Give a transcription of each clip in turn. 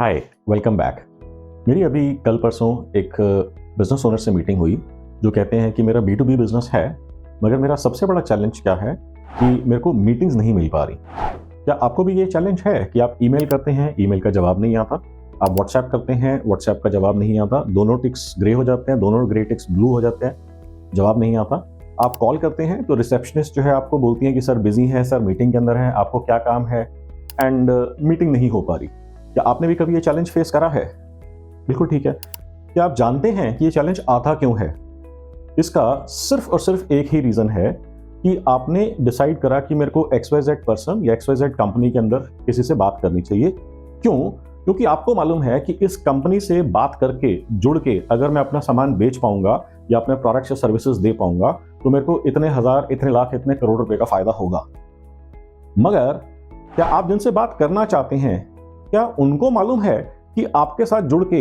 हाय, welcome back. मेरी अभी कल परसों एक बिजनेस ओनर से मीटिंग हुई जो कहते हैं कि मेरा B2B बिजनेस है, मगर मेरा सबसे बड़ा चैलेंज क्या है कि मेरे को मीटिंग्स नहीं मिल पा रही। क्या आपको भी ये चैलेंज है कि आप ईमेल करते हैं, ईमेल का जवाब नहीं आता, आप व्हाट्सएप करते हैं, व्हाट्सएप का जवाब नहीं आता, दोनों टिक्स ग्रे हो जाते हैं, दोनों ग्रे टिक्स ब्लू हो जाते हैं, जवाब नहीं आता। आप कॉल करते हैं तो रिसेप्शनिस्ट जो है आपको बोलती है कि सर बिजी है, सर मीटिंग के अंदर है, आपको क्या काम है, एंड मीटिंग नहीं हो पा रही। क्या आपने भी कभी ये चैलेंज फेस करा है? बिल्कुल ठीक है। क्या आप जानते हैं कि ये चैलेंज आता क्यों है? इसका सिर्फ और सिर्फ एक ही रीजन है कि आपने डिसाइड करा कि मेरे को XYZ पर्सन या XYZ कंपनी के अंदर किसी से बात करनी चाहिए। क्यों? क्योंकि आपको मालूम है कि इस कंपनी से बात करके, जुड़ के अगर मैं अपना सामान बेच पाऊंगा या अपने प्रोडक्ट्स या सर्विसेज दे पाऊंगा तो मेरे को इतने हजार, इतने लाख, इतने करोड़ रुपए का फायदा होगा। मगर क्या आप जिनसे बात करना चाहते हैं, क्या उनको मालूम है कि आपके साथ जुड़ के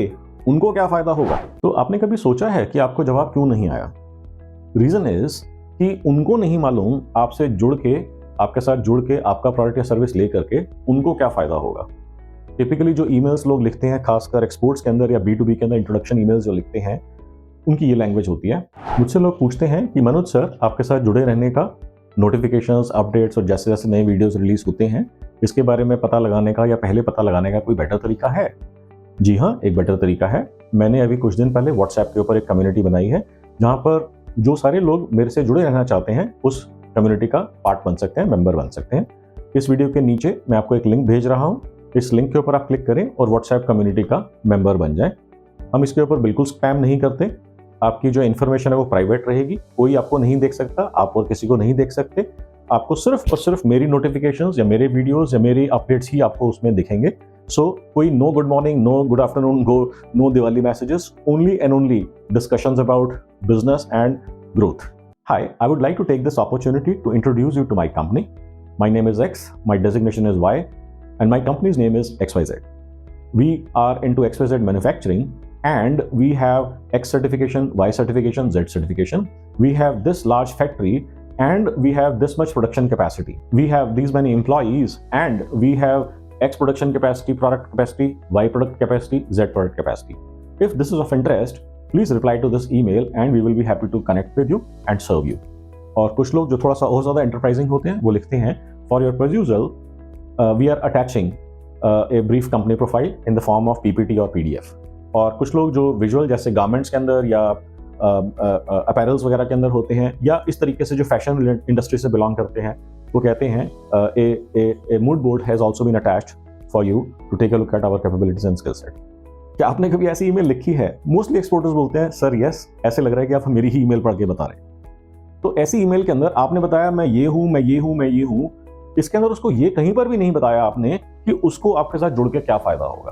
उनको क्या फायदा होगा? तो आपने कभी सोचा है कि आपको जवाब क्यों नहीं आया? रीजन इज कि उनको नहीं मालूम आपसे जुड़ के, आपके साथ जुड़ के आपका प्रोडक्ट या सर्विस ले करके उनको क्या फायदा होगा। टिपिकली जो ईमेल्स लोग लिखते हैं, खासकर एक्सपोर्ट्स के अंदर या B2B के अंदर इंट्रोडक्शन ईमेल्स जो लिखते हैं, उनकी ये लैंग्वेज होती है। मुझसे लोग पूछते हैं कि मनोज सर, आपके साथ जुड़े रहने का नोटिफिकेशंस, अपडेट्स और जैसे जैसे नए वीडियोस रिलीज होते हैं, इसके बारे में पता लगाने का या पहले पता लगाने का कोई बेटर तरीका है? जी हाँ, एक बेटर तरीका है। मैंने अभी कुछ दिन पहले व्हाट्सएप के ऊपर एक कम्युनिटी बनाई है जहाँ पर जो सारे लोग मेरे से जुड़े रहना चाहते हैं उस कम्युनिटी का पार्ट बन सकते हैं, मेंबर बन सकते हैं। इस वीडियो के नीचे मैं आपको एक लिंक भेज रहा हूँ, इस लिंक के ऊपर आप क्लिक करें और व्हाट्सएप कम्युनिटी का मेंबर बन जाएं। हम इसके ऊपर बिल्कुल स्पैम नहीं करते, आपकी जो इन्फॉर्मेशन है वो प्राइवेट रहेगी, कोई आपको नहीं देख सकता, आप और किसी को नहीं देख सकते। आपको सिर्फ और सिर्फ मेरी नोटिफिकेशंस या मेरे वीडियोस या मेरी अपडेट्स ही आपको उसमें दिखेंगे। सो कोई no good morning, no good afternoon, no Diwali messages, only and only discussions about business and growth. Hi, I would like to take this opportunity to introduce you to my company. My name is X, my designation is Y, and my company's name is XYZ. We are into XYZ manufacturing and we have X certification, Y certification, Z certification. We have this large factory and we have this much production capacity. We have these many employees and we have X production capacity, product capacity, Y product capacity, Z product capacity. If this is of interest, please reply to this email and we will be happy to connect with you and serve you. और कुछ लोग जो थोड़ा सा और ज्यादा enterprising होते हैं वो लिखते हैं, for your perusal we are attaching a brief company profile in the form of PPT और PDF। और कुछ लोग जो विजुअल जैसे गारमेंट्स के अंदर या अपैरल्स वगैरह के अंदर होते हैं या इस तरीके से जो फैशन इंडस्ट्री से बिलोंग करते हैं, वो कहते हैं a mood board has also been attached for you to take a look at our capabilities and skill set. क्या आपने कभी ऐसी ईमेल लिखी है? मोस्टली एक्सपोर्टर्स बोलते हैं सर यस, ऐसे लग रहा है कि आप मेरी ही ईमेल पढ़ के बता रहे हैं। तो ऐसी ईमेल के अंदर आपने बताया मैं ये हूं, मैं ये हूं, मैं ये हूं, इसके अंदर उसको ये कहीं पर भी नहीं बताया आपने कि उसको आपके साथ जुड़ के क्या फायदा होगा।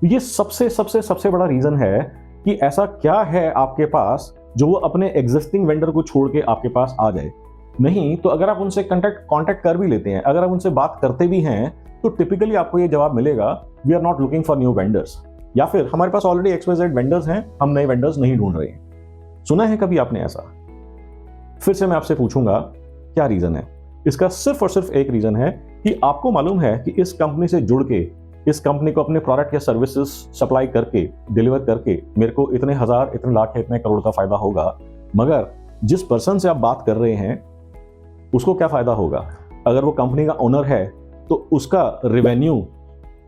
तो ये सबसे सबसे सबसे बड़ा रीजन है कि ऐसा क्या है आपके पास जो वो अपने एग्जिस्टिंग वेंडर को छोड़ के आपके पास आ जाए। नहीं तो अगर आप उनसे कॉन्टेक्ट कर भी लेते हैं, अगर आप उनसे बात करते भी हैं, तो टिपिकली आपको ये जवाब मिलेगा, we are not looking for new vendors, या फिर हमारे पास ऑलरेडी XYZ वेंडर्स हैं, हम नए वेंडर्स नहीं ढूंढ रहे हैं। सुना है कभी आपने ऐसा? फिर से मैं आपसे पूछूंगा क्या रीजन है? इसका सिर्फ और सिर्फ एक रीजन है कि आपको मालूम है कि इस कंपनी से जुड़ के, इस कंपनी को अपने प्रोडक्ट या सर्विसेज सप्लाई करके, डिलीवर करके मेरे को इतने हजार, इतने लाख, इतने करोड़ का फायदा होगा। मगर जिस पर्सन से आप बात कर रहे हैं उसको क्या फायदा होगा? अगर वो कंपनी का ओनर है तो उसका रेवेन्यू,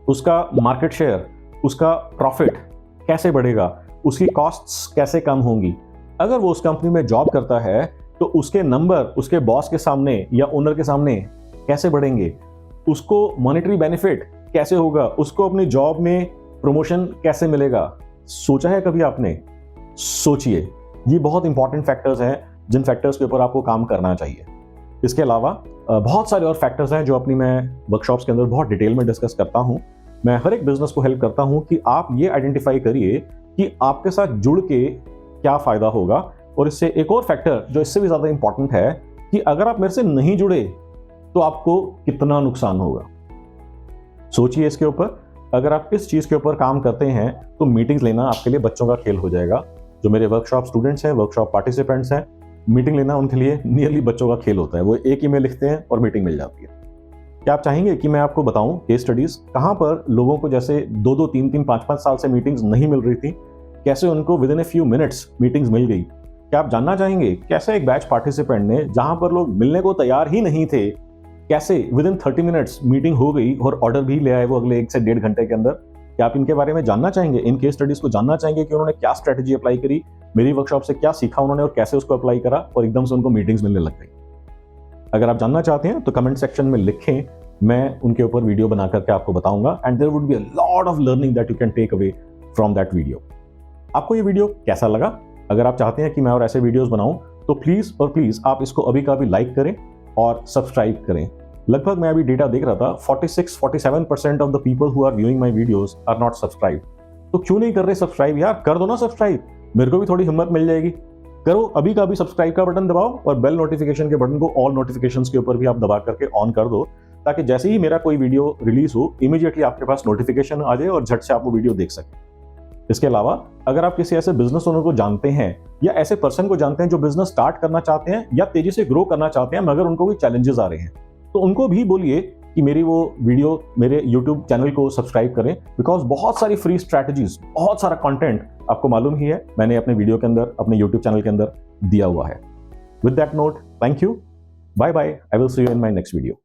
उसका मार्केट शेयर, उसका प्रॉफिट कैसे बढ़ेगा, उसकी कॉस्ट्स कैसे कम होंगी। अगर वो उस कंपनी में जॉब करता है तो उसके नंबर उसके बॉस के सामने या ओनर के सामने कैसे बढ़ेंगे, उसको मॉनेटरी बेनिफिट कैसे होगा, उसको अपनी जॉब में प्रमोशन कैसे मिलेगा। सोचा है कभी आपने? सोचिए, ये बहुत इंपॉर्टेंट फैक्टर्स हैं जिन फैक्टर्स के ऊपर आपको काम करना चाहिए। इसके अलावा बहुत सारे और फैक्टर्स हैं जो अपनी मैं वर्कशॉप्स के अंदर बहुत डिटेल में डिस्कस करता हूं। मैं हर एक बिजनेस को हेल्प करता हूं कि आप ये आइडेंटिफाई करिए कि आपके साथ जुड़ के क्या फायदा होगा। और इससे एक और फैक्टर जो इससे भी ज्यादा इंपॉर्टेंट है कि अगर आप मेरे से नहीं जुड़े तो आपको कितना नुकसान होगा। सोचिए इसके ऊपर। अगर आप इस चीज के ऊपर काम करते हैं तो मीटिंग्स लेना आपके लिए बच्चों का खेल हो जाएगा। जो मेरे वर्कशॉप स्टूडेंट्स हैं, वर्कशॉप पार्टिसिपेंट्स हैं, मीटिंग लेना उनके लिए नियरली बच्चों का खेल होता है। वो एक ईमेल लिखते हैं और मीटिंग मिल जाती है। क्या आप चाहेंगे कि मैं आपको बताऊं केस स्टडीज कहां पर लोगों को जैसे 2-2, 3-3, 5-5 साल से मीटिंग्स नहीं मिल रही थी, कैसे उनको within a few minutes meetings मिल गई। क्या आप जानना चाहेंगे कैसे एक बैच पार्टिसिपेंट ने जहां पर लोग मिलने को तैयार ही नहीं थे, कैसे विद इन 30 मिनट्स मीटिंग हो गई और ऑर्डर भी ले आए वो अगले 1 से 1.5 घंटे के अंदर। क्या आप इनके बारे में जानना चाहेंगे, इन केस स्टडीज को जानना चाहेंगे कि उन्होंने क्या स्ट्रेटेजी अप्लाई करी, मेरी वर्कशॉप से क्या सीखा उन्होंने और कैसे उसको अप्लाई करा और एकदम से उनको मीटिंग्स मिलने लग गई। अगर आप जानना चाहते हैं तो कमेंट सेक्शन में लिखें, मैं उनके ऊपर वीडियो बना करके आपको बताऊंगा and there would be a lot of learning that you can take away from that video. आपको ये वीडियो कैसा लगा? अगर आप चाहते हैं कि मैं और ऐसे वीडियोस बनाऊं तो प्लीज और प्लीज आप इसको अभी का भी लाइक करें और सब्सक्राइब करें। लगभग मैं अभी डेटा देख रहा था 46-47% of the people who are viewing my videos are not subscribe. तो क्यों नहीं कर रहे सब्सक्राइब यार? कर दो ना सब्सक्राइब, मेरे को भी थोड़ी हिम्मत मिल जाएगी। करो अभी का भी सब्सक्राइब का बटन दबाओ और बेल नोटिफिकेशन के बटन को ऑल नोटिफिकेशंस के ऊपर भी आप दबा करके ऑन कर दो, ताकि जैसे ही मेरा कोई वीडियो रिलीज हो इमीडिएटली आपके पास नोटिफिकेशन आ जाए और झट से आप वो वीडियो देख सकें। इसके अलावा अगर आप किसी ऐसे बिजनेस ओनर को जानते हैं या ऐसे पर्सन को जानते हैं जो बिजनेस स्टार्ट करना चाहते हैं या तेजी से ग्रो करना चाहते हैं मगर उनको कोई चैलेंजेस आ रहे हैं, तो उनको भी बोलिए कि मेरी वो वीडियो मेरे YouTube चैनल को सब्सक्राइब करें, बिकॉज बहुत सारी फ्री स्ट्रैटेजीज, बहुत सारा कंटेंट आपको मालूम ही है मैंने अपने वीडियो के अंदर, अपने YouTube चैनल के अंदर दिया हुआ है। With that note, thank you, bye bye, I will see you in my next video.